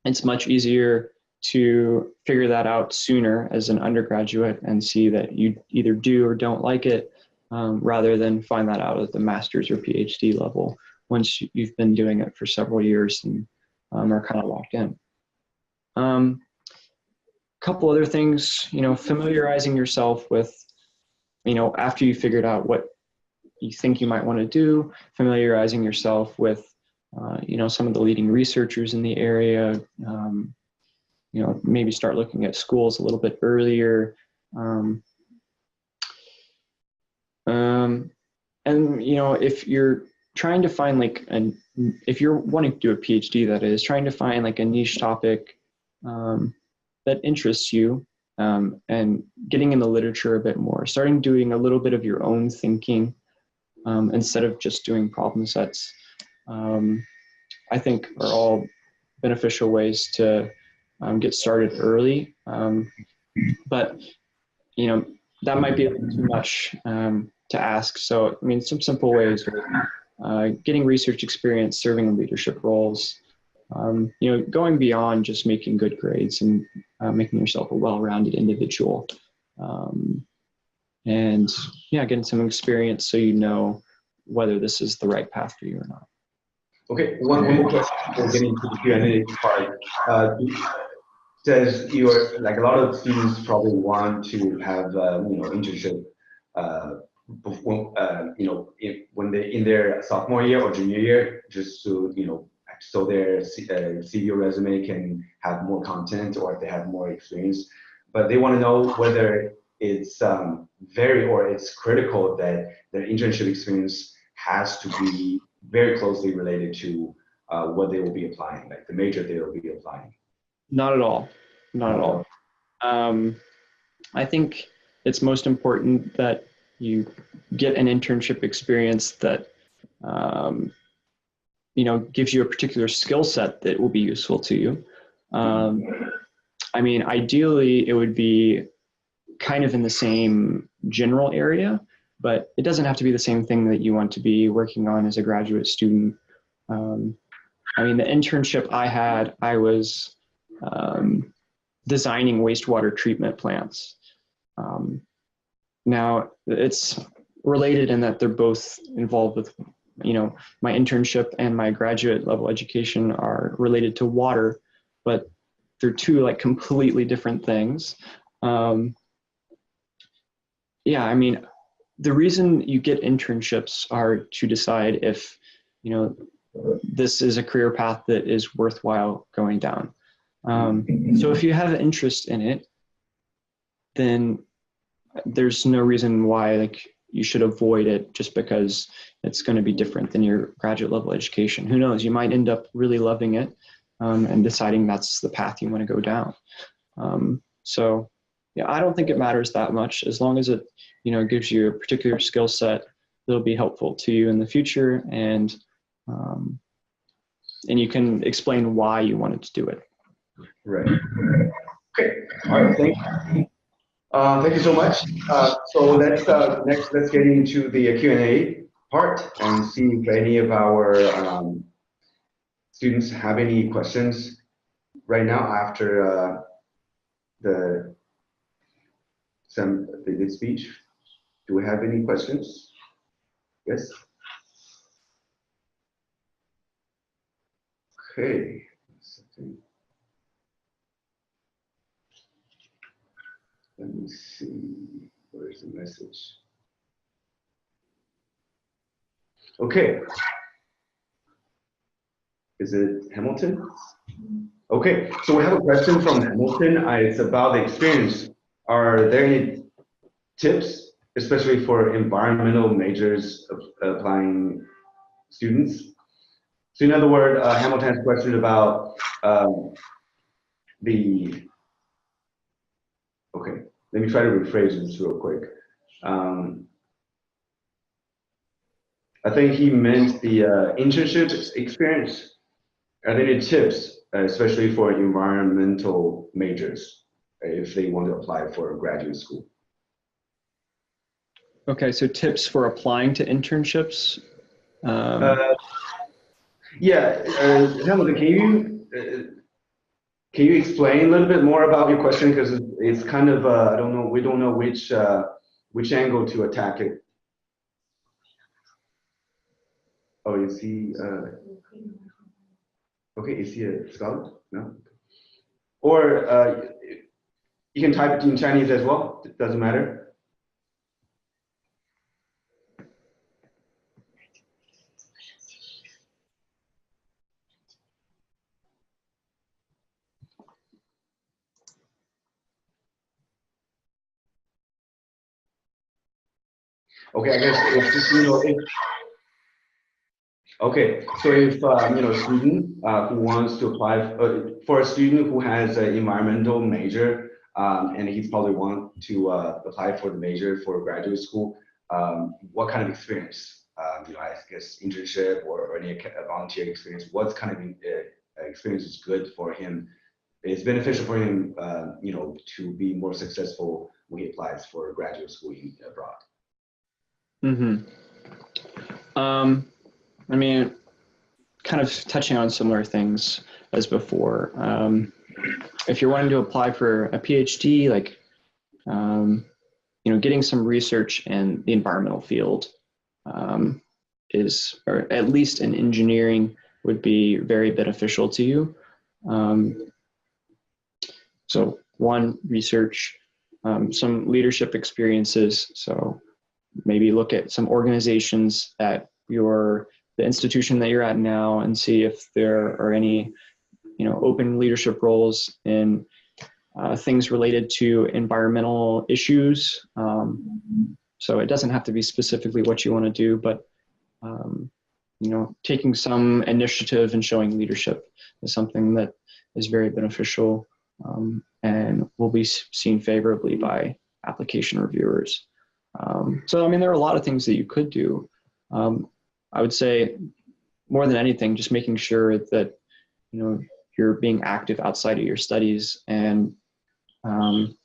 It's much easier to figure that out sooner as an undergraduate and see that you either do or don't like it, rather than find that out at the master's or PhD level once you've been doing it for several years and are kind of locked in. Couple other things, familiarizing yourself with, after you figured out what you think you might want to do, familiarizing yourself with, some of the leading researchers in the area, maybe start looking at schools a little bit earlier. And, if you're trying to find if you're wanting to do a PhD, that is, trying to find a niche topic that interests you, and getting in the literature a bit more, starting doing a little bit of your own thinking instead of just doing problem sets, I think are all beneficial ways to get started early. But, that might be a little too much to ask. So, some simple ways are getting research experience, serving in leadership roles, going beyond just making good grades and making yourself a well-rounded individual. And getting some experience so you know whether this is the right path for you or not. Okay, one more question before getting into the Q&A part. Says you're like a lot of students probably want to have internship before when they in their sophomore year or junior year, just to so their CV or resume can have more content or if they have more experience. But they want to know whether it's it's critical that their internship experience has to be very closely related to what they will be applying, like the major they will be applying. Not at all. Not at all. I think it's most important that you get an internship experience that gives you a particular skill set that will be useful to you. I mean, ideally, it would be kind of in the same general area, but it doesn't have to be the same thing that you want to be working on as a graduate student. I mean, the internship I had, I was designing wastewater treatment plants. Now, it's related in that they're both involved with, my internship and my graduate level education are related to water, but they're two like completely different things. Yeah, I mean, the reason you get internships are to decide if, this is a career path that is worthwhile going down. So if you have an interest in it, then there's no reason why you should avoid it just because it's going to be different than your graduate level education. Who knows? You might end up really loving it and deciding that's the path you want to go down. So yeah, I don't think it matters that much as long as it, gives you a particular skill set that'll be helpful to you in the future, and you can explain why you wanted to do it. Right. Okay. All right. Thank you. Thank you so much. So let's get into the Q&A part and see if any of our students have any questions right now after the speech. Do we have any questions? Yes. Okay. Let me see, where's the message? Okay. Is it Hamilton? Okay, so we have a question from Hamilton. It's about the experience. Are there any tips, especially for environmental majors applying students? So in other words, Hamilton has a question about okay, let me try to rephrase this real quick. I think he meant the internship experience. Are there any tips, especially for environmental majors, if they want to apply for graduate school? Okay, so tips for applying to internships? Yeah, Hamilton, can you explain a little bit more about your question, because it's kind of I don't know, we don't know which angle to attack it. Oh, is he okay? Is he a scholar? No. Or you can type it in Chinese as well. It doesn't matter. Okay, I guess it's just, okay, so if a student who wants to apply for a student who has an environmental major, and he's probably want to apply for the major for graduate school, what kind of experience? I guess internship or any volunteer experience. What kind of experience is good for him? It's beneficial for him, to be more successful when he applies for graduate school abroad. I mean, kind of touching on similar things as before. If you're wanting to apply for a PhD, getting some research in the environmental field or at least in engineering, would be very beneficial to you. So one, research, some leadership experiences. So maybe look at some organizations at the institution that you're at now and see if there are any, open leadership roles in things related to environmental issues. So it doesn't have to be specifically what you want to do, but taking some initiative and showing leadership is something that is very beneficial and will be seen favorably by application reviewers. So, there are a lot of things that you could do. I would say more than anything, just making sure that, you're being active outside of your studies and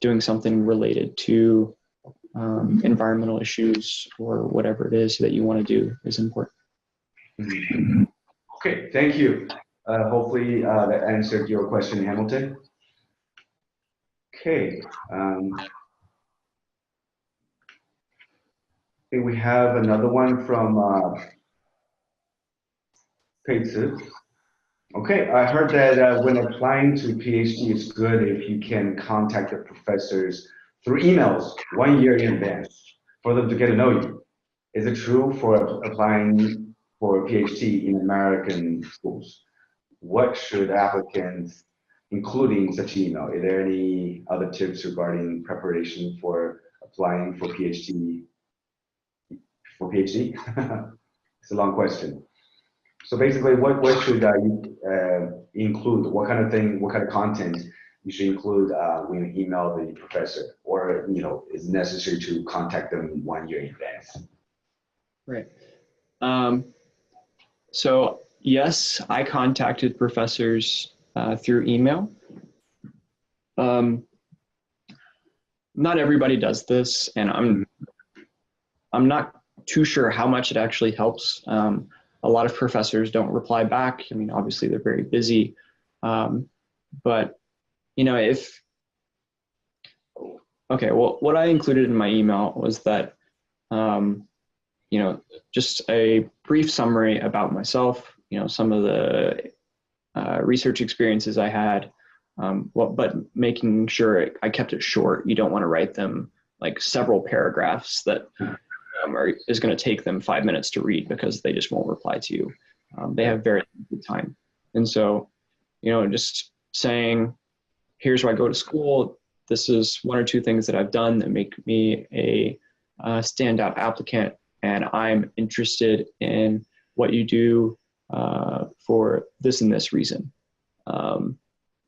doing something related to environmental issues or whatever it is that you want to do is important. Okay, thank you. Hopefully that answered your question, Hamilton. Okay. I think we have another one from Pei-Tzu. Okay, I heard that when applying to PhD, it's good if you can contact the professors through emails 1 year in advance for them to get to know you. Is it true for applying for a PhD in American schools? What should applicants include in such email? Are there any other tips regarding preparation for applying for PhD? It's a long question. So basically, what should you include? What kind of content you should include when you email the professor, or is it necessary to contact them 1 year in advance? Right. So yes, I contacted professors through email. Not everybody does this, and I'm not too sure how much it actually helps. A lot of professors don't reply back. Obviously they're very busy, but what I included in my email was that, just a brief summary about myself, some of the research experiences I had, but making sure I kept it short. You don't want to write them like several paragraphs that is going to take them 5 minutes to read because they just won't reply to you. They have very limited time. And so, just saying, here's where I go to school. This is 1 or 2 things that I've done that make me a standout applicant. And I'm interested in what you do for this and this reason.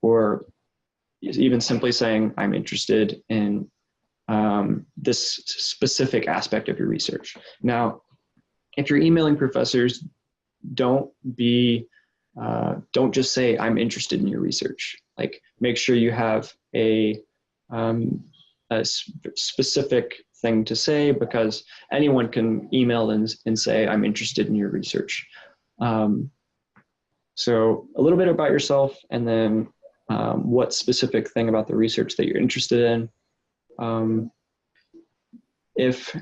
Or even simply saying, I'm interested in this specific aspect of your research. Now, if you're emailing professors, don't just say, I'm interested in your research. Like, make sure you have a specific thing to say, because anyone can email and say, I'm interested in your research. So a little bit about yourself, and then what specific thing about the research that you're interested in. If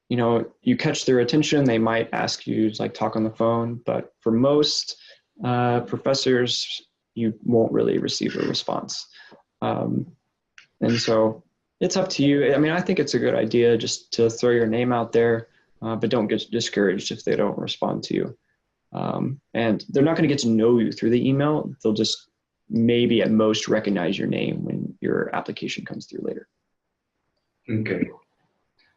you catch their attention, they might ask you to talk on the phone, but for most professors, you won't really receive a response. And so it's up to you. I think it's a good idea just to throw your name out there, but don't get discouraged if they don't respond to you. And they're not going to get to know you through the email. They'll just maybe at most recognize your name when your application comes through later. Okay.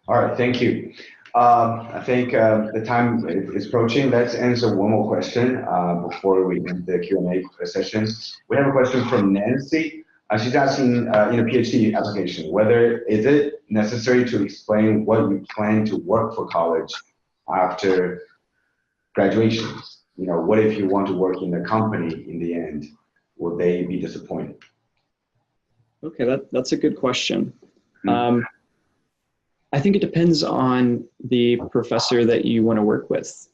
All right, thank you. I think the time is approaching. Let's answer one more question before we end the Q&A session. We have a question from Nancy. She's asking in a PhD application, whether is it necessary to explain what you plan to work for college after graduation? What if you want to work in a company in the end? Will they be disappointed? Okay, that's a good question. I think it depends on the professor that you want to work with.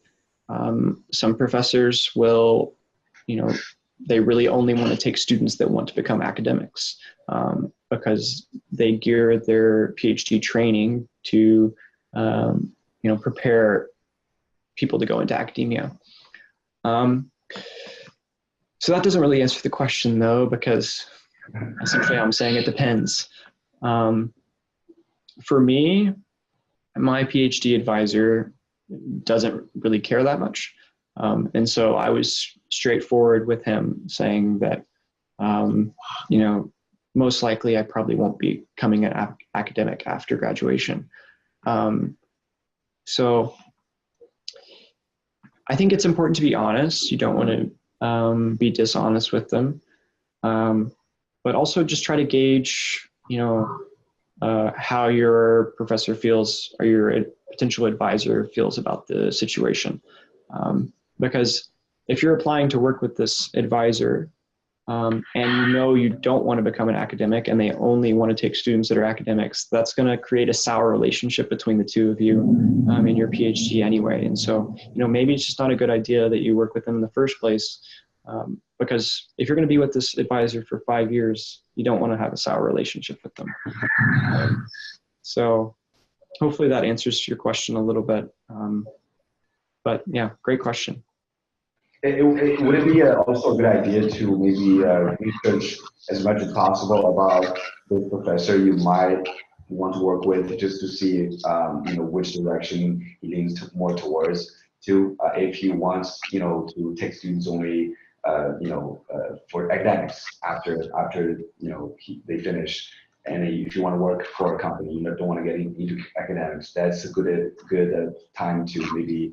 Some professors will, they really only want to take students that want to become academics because they gear their PhD training to, prepare people to go into academia. So that doesn't really answer the question though, because essentially I'm saying it depends. For me, my PhD advisor doesn't really care that much. And so I was straightforward with him saying that, you know, most likely I probably won't be becoming an academic after graduation. So I think it's important to be honest. You don't want to be dishonest with them, but also just try to gauge, you know, how your professor feels or your potential advisor feels about the situation. Because if you're applying to work with this advisor and you know you don't want to become an academic and they only want to take students that are academics, that's going to create a sour relationship between the two of you in your PhD anyway. And so, you know, maybe it's just not a good idea that you work with them in the first place, because if you're going to be with this advisor for 5 years, you don't want to have a sour relationship with them. So hopefully that answers your question a little bit. But yeah, great question. Would it be also a good idea to maybe research as much as possible about the professor you might want to work with, just to see you know, which direction he leans more towards, to if he wants, you know, to take students only you know, for academics after you know, they finish, and if you want to work for a company, you don't want to get into academics, that's a good time to maybe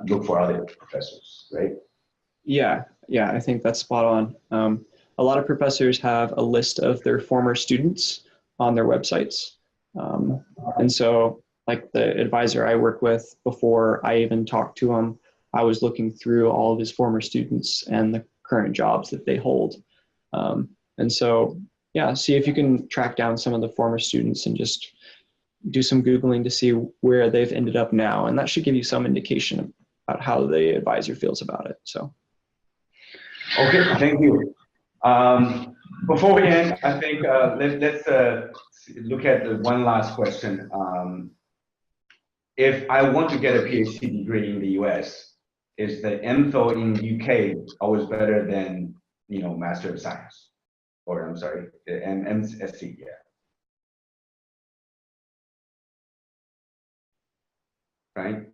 look for other professors, right? Yeah, I think that's spot on. A lot of professors have a list of their former students on their websites. And so like the advisor I work with, before I even talked to him, I was looking through all of his former students and the current jobs that they hold. And so, yeah, see if you can track down some of the former students and just do some Googling to see where they've ended up now. And that should give you some indication about how the advisor feels about it. So. Okay, thank you. Before we end, I think let's look at the one last question. If I want to get a PhD degree in the US, is the MPhil in UK always better than, you know, Master of Science? Or I'm sorry, the MSc, yeah. Right?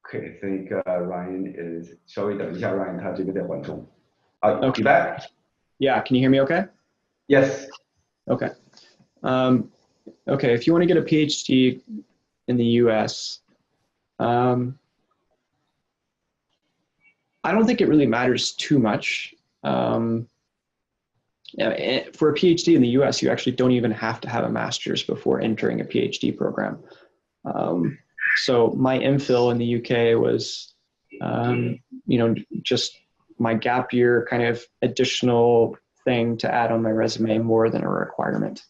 Okay, I think Ryan is,稍微等一下 Ryan 他这个在缓冲。Okay. You back? Yeah, can you hear me okay? Yes. Okay. Okay, if you want to get a PhD in the US, I don't think it really matters too much. For a PhD in the US, you actually don't even have to have a master's before entering a PhD program. So my MPhil in the UK was, you know, just my gap year kind of additional thing to add on my resume more than a requirement.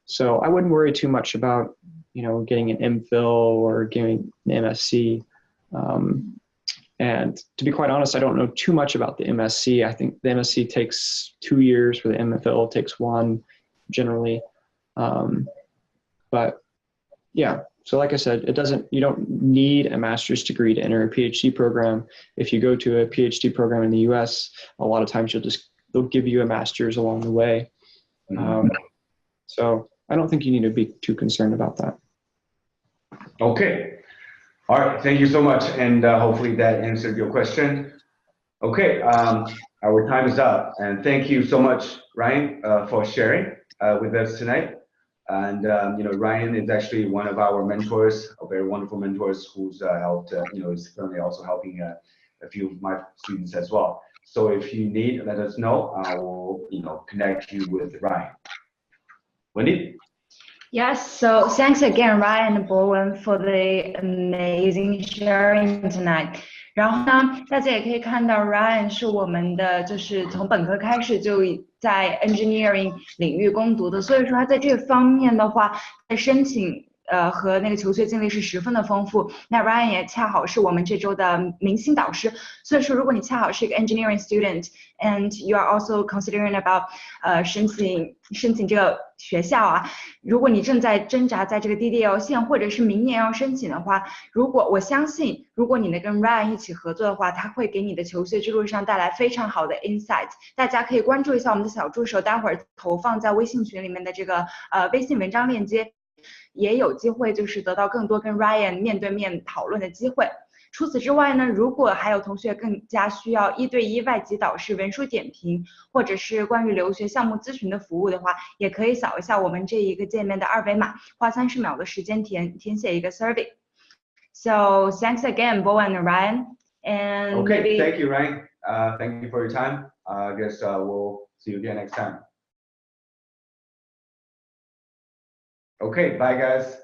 So I wouldn't worry too much about, you know, getting an MPhil or getting an MSc. And to be quite honest, I don't know too much about the MSc. I think the MSc takes 2 years, for the MPhil takes 1 generally. But yeah, so like I said, you don't need a master's degree to enter a PhD program. If you go to a PhD program in the US, a lot of times they'll give you a master's along the way. So I don't think you need to be too concerned about that. Okay. All right. Thank you so much. And hopefully that answered your question. Okay. Our time is up. And thank you so much, Ryan, for sharing with us tonight. And, you know, Ryan is actually one of our mentors, a very wonderful mentors who's helped, you know, is currently also helping a few of my students as well. So if you need, let us know. I will, you know, connect you with Ryan. Wendy? Yes, so thanks again, Ryan and Bowen, for the amazing sharing tonight. 然后呢，大家也可以看到 Ryan 是我们的，就是从本科开始就在 engineering 领域攻读的，所以说他在这方面的话，在申请和那个求学经历是十分的丰富。那 Ryan 也恰好是我们这周的明星导师，所以说如果你恰好是一个 engineering student and you are also considering about 申请这个学校啊，如果你正在挣扎在这个 DDL 线，或者是明年要申请的话，我相信如果你能跟 Ryan 一起合作的话，他会给你的求学之路上带来非常好的 insight。大家可以关注一下我们的小助手，待会儿投放在微信群里面的这个微信文章链接，也有机会就是得到更多跟 Ryan 面对面讨论的机会。除此之外呢，如果还有同学更加需要1对1外籍导师文书点评，或者是关于留学项目咨询的服务的话，也可以扫一下我们这一个界面的2维码，花30秒的时间填写一个 survey。So thanks again, Bo and Ryan. And okay, thank you, Ryan. Thank you for your time. I guess we'll see you again next time. Okay, bye guys.